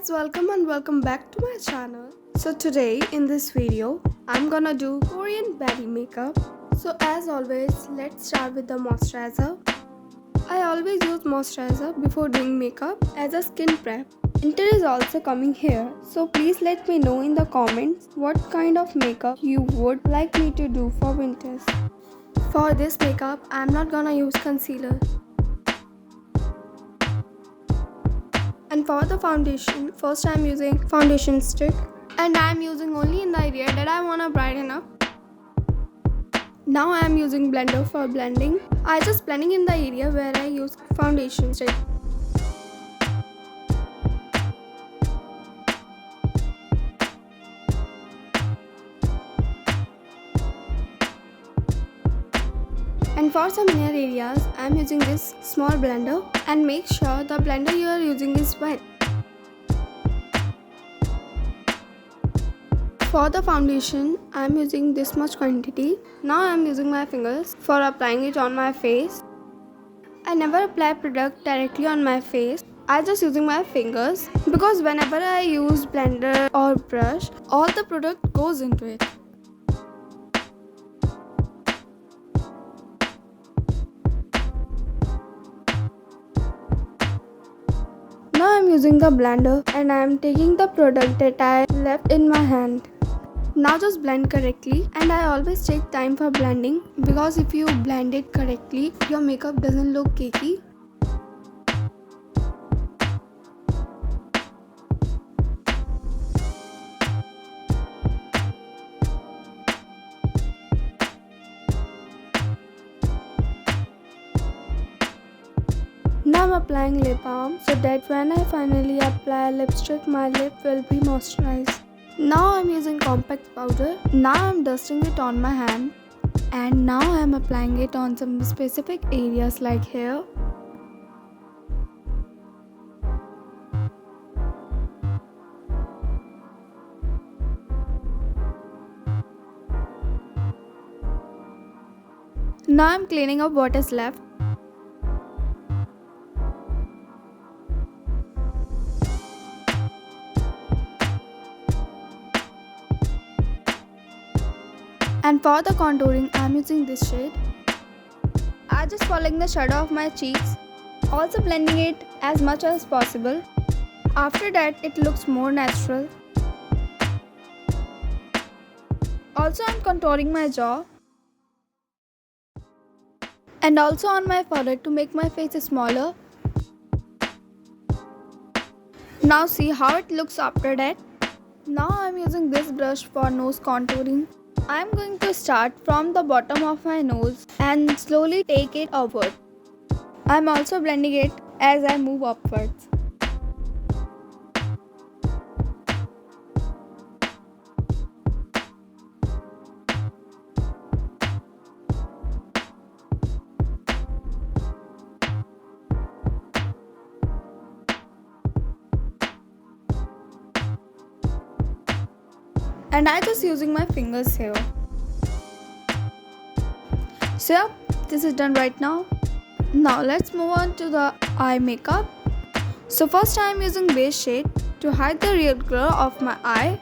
guys, welcome and welcome back to my channel. So today in this video I'm gonna do Korean Baddie makeup. So as always, let's start with the moisturizer. I always use moisturizer before doing makeup as a skin prep. Winter is also coming here, so please let me know in the comments what kind of makeup you would like me to do for winters. For this makeup I'm not gonna use concealer. And for the foundation, first I am using foundation stick, and I am using only in the area that I want to brighten up. Now I am using blender for blending. I just blending in the area where I use foundation stick. And for some inner areas, I am using this small blender, and make sure the blender you are using is wet. For the foundation, I am using this much quantity. Now I am using my fingers for applying it on my face. I never apply product directly on my face. I just using my fingers because whenever I use blender or brush, all the product goes into it. Now I am using the blender and I am taking the product that I left in my hand. Now just blend correctly, and I always take time for blending because if you blend it correctly, your makeup doesn't look cakey. Now I'm applying lip balm so that when I finally apply lipstick, my lip will be moisturized. Now I'm using compact powder. Now I'm dusting it on my hand, and now I'm applying it on some specific areas like here. Now I'm cleaning up what is left. And for the contouring, I am using this shade. I just following the shadow of my cheeks, also blending it as much as possible. After that, it looks more natural. Also, I am contouring my jaw and also on my forehead to make my face smaller. Now see how it looks after that. Now I am using this brush for nose contouring. I am going to start from the bottom of my nose and slowly take it upward. I am also blending it as I move upwards. And I just using my fingers here. So this is done right now. Now let's move on to the eye makeup. So first I am using base shade to hide the real color of my eye.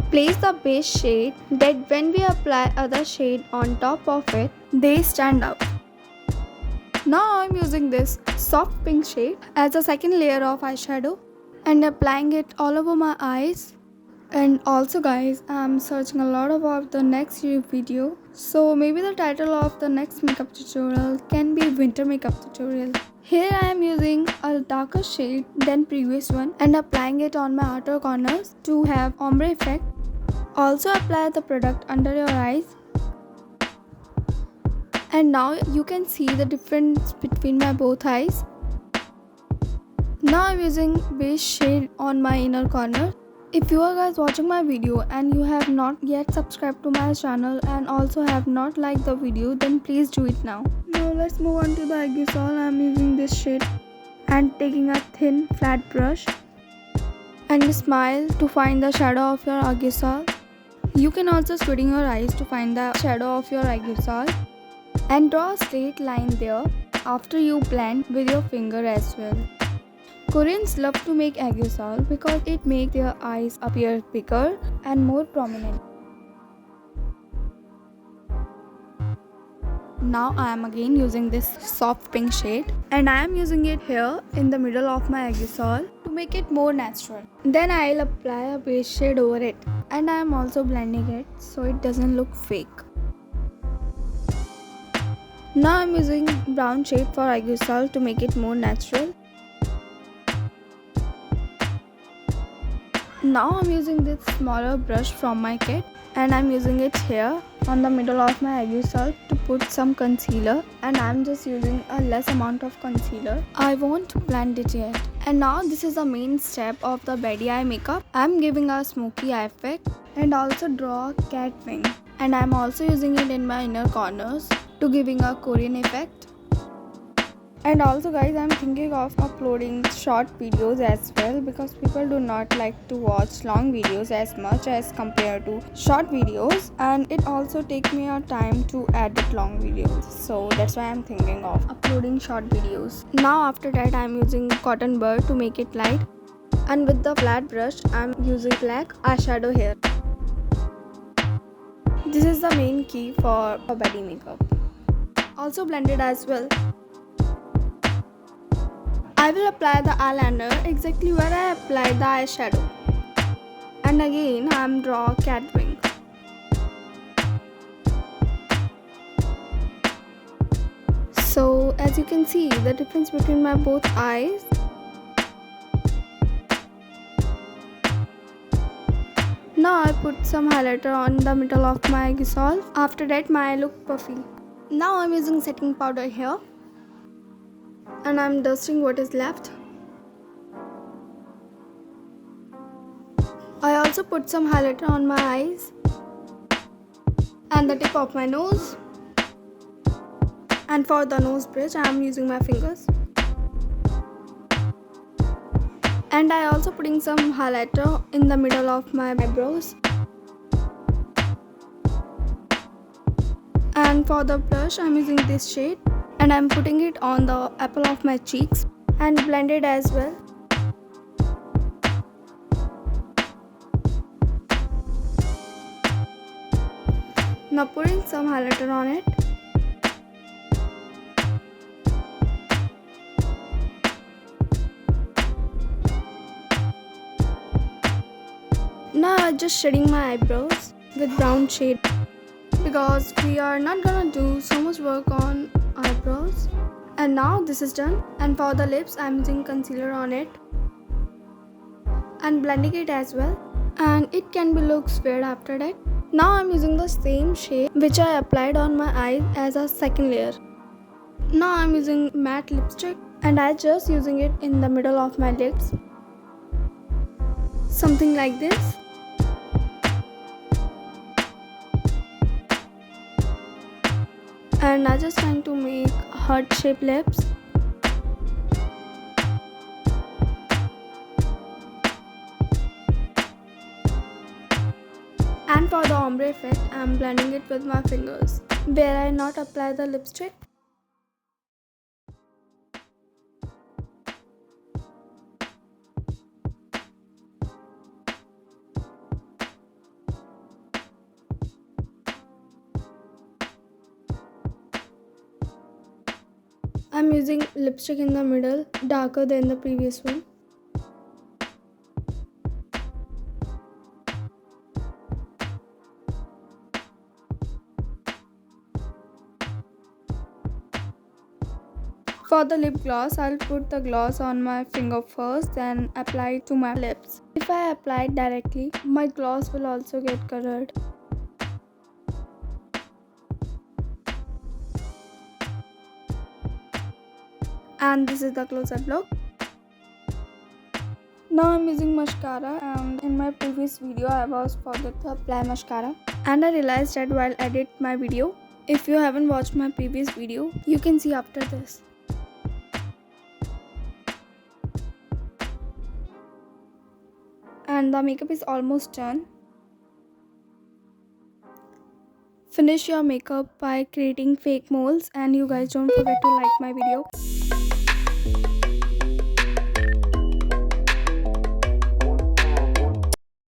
Place the base shade that when we apply other shade on top of it, they stand out. Now I am using this soft pink shade as a second layer of eyeshadow and applying it all over my eyes. And also guys, I'm searching a lot about the next video, so maybe the title of the next makeup tutorial can be winter makeup tutorial. Here I am using a darker shade than previous one and applying it on my outer corners to have ombre effect. Also apply the product under your eyes. And now you can see the difference between my both eyes. Now I'm using base shade on my inner corner. If you are guys watching my video and you have not yet subscribed to my channel and also have not liked the video, then please do it now. Now let's move on to the aegisol. I am using this shade and taking a thin flat brush and smile to find the shadow of your aegisol. You can also squinting your eyes to find the shadow of your aegisol and draw a straight line there after you blend with your finger as well. Koreans love to make aegosol because it makes their eyes appear bigger and more prominent. Now I am again using this soft pink shade and I am using it here in the middle of my aegosol to make it more natural. Then I will apply a base shade over it and I am also blending it so it doesn't look fake. Now I am using brown shade for aegosol to make it more natural. Now I am using this smaller brush from my kit and I am using it here on the middle of my aegosol to put some concealer, and I am just using a less amount of concealer. I won't blend it yet. And now this is the main step of the Baddie eye makeup. I am giving a smoky eye effect and also draw a cat wing, and I am also using it in my inner corners to giving a Korean effect. And also guys, I'm thinking of uploading short videos as well because people do not like to watch long videos as much as compared to short videos, and it also takes me a time to edit long videos, so that's why I'm thinking of uploading short videos. Now after that I'm using cotton bud to make it light, and with the flat brush I'm using black eyeshadow here. This is the main key for a Baddie makeup. Also blended as well. I will apply the eyeliner exactly where I applied the eyeshadow, and again I am draw a cat wing. So as you can see the difference between my both eyes. Now I put some highlighter on the middle of my aegosol. After that my eye look puffy. Now I am using setting powder here and I am dusting what is left. I also put some highlighter on my eyes and the tip of my nose, and for the nose bridge I am using my fingers, and I also putting some highlighter in the middle of my eyebrows. And for the blush I am using this shade and I am putting it on the apple of my cheeks and blend it as well. Now putting some highlighter on it. Now I'm just shading my eyebrows with brown shade because we are not gonna do so much work on eyebrows. And now this is done, and for the lips I'm using concealer on it and blending it as well, and it can be looks weird after that. Now I'm using the same shade which I applied on my eyes as a second layer. Now I'm using matte lipstick and I just using it in the middle of my lips, something like this. And I just trying to make heart shaped lips. And for the ombre effect, I am blending it with my fingers where I not apply the lipstick. I am using lipstick in the middle, darker than the previous one. For the lip gloss, I'll put the gloss on my finger first, then apply it to my lips. If I apply it directly, my gloss will also get colored. And this is the close-up look. Now I'm using mascara, and in my previous video I was forget to apply mascara, and I realized that while edit my video. If you haven't watched my previous video, you can see after this. And the makeup is almost done. Finish your makeup by creating fake moles, and you guys don't forget to like my video.